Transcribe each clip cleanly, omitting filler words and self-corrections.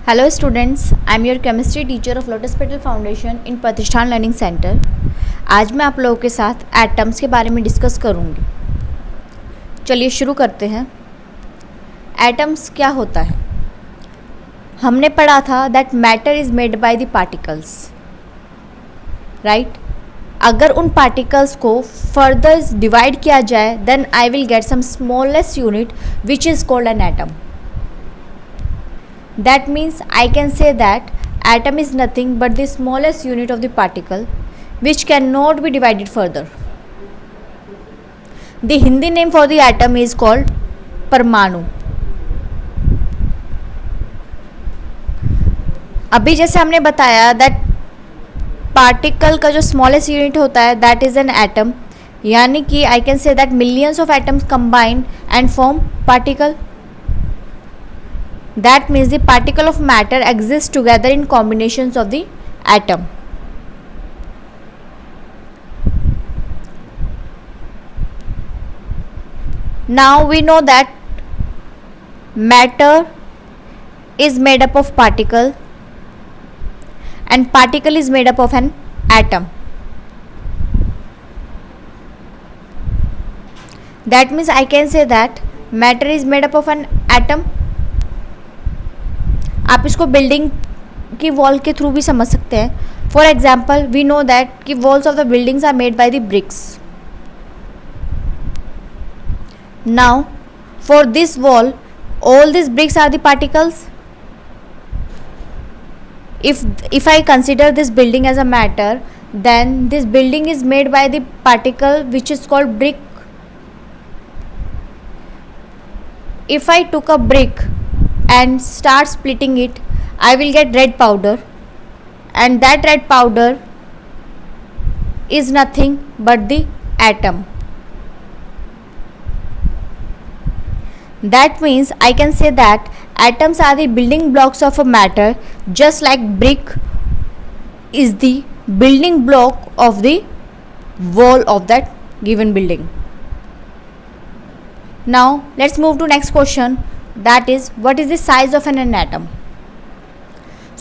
Hello students, I am your chemistry teacher of lotus petal foundation इन प्रतिष्ठान learning centre. आज मैं आप लोगों के साथ एटम्स के बारे में डिस्कस करूंगी। चलिए शुरू करते हैं। एटम्स क्या होता है? हमने पढ़ा था that matter is made by the particles, right. अगर उन पार्टिकल्स को फर्दर डिवाइड किया जाए then I will get some smallest unit which is called an atom. That means I can say that atom is nothing but the smallest unit of the particle which cannot be divided further. The Hindi name for the atom is called परमाणु. अभी जैसे हमने बताया that particle का जो smallest unit होता है that is an atom, यानी कि I can say that millions of atoms combine and form particle. That means the particle of matter exist together in combinations of the atom. Now we know that matter is made up of particle and particle is made up of an atom. That means I can say that matter is made up of an atom. आप इसको building की wall के through भी समझ सकते हैं. For example we know that कि walls of the buildings are made by the bricks. Now for this wall all this bricks are the particles. if I consider this building as a matter, then this building is made by the particle which is called brick. If I took a brick and start splitting it, I will get red powder, and that red powder is nothing but the atom. That means I can say that atoms are the building blocks of a matter, just like brick is the building block of the wall of that given building. Now let's move to next question, that is what is the size of an atom.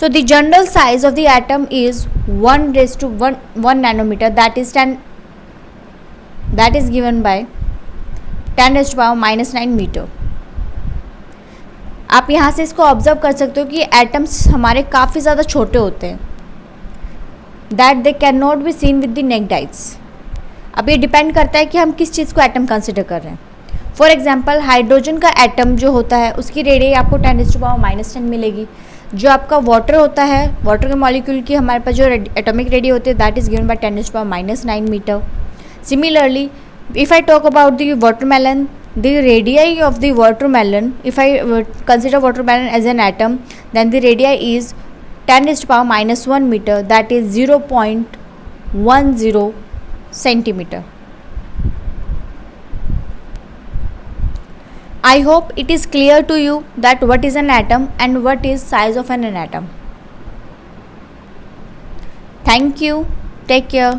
So the general size of the atom is 1 raised to 1 nanometer, that is given by 10 raised to power minus 9 metre. आप यहाँ से इसको observe कर सकते हो कि atoms हमारे काफ़ी ज़्यादा छोटे होते हैं, that they can not be seen with the necked eyes. अब ये डिपेंड करता है कि हम किस चीज़ को एटम कंसिडर कर रहे हैं. फॉर एग्जाम्पल हाइड्रोजन का एटम जो होता है उसकी रेडियस आपको 10 raised to power minus 10 मिलेगी. जो आपका वाटर होता है, वाटर के मॉलिक्यूल की हमारे पास जो एटॉमिक रेडियस होती है that is given by 10 raised to power minus 9 metre. Similarly if I talk about the watermelon, the radii of the watermelon, if I consider watermelon as an atom, then the radii is 10 raised to power minus 1 meter, that is 0.10 centimeter. I hope it is clear to you that what is an atom and what is size of an atom. Thank you. Take care.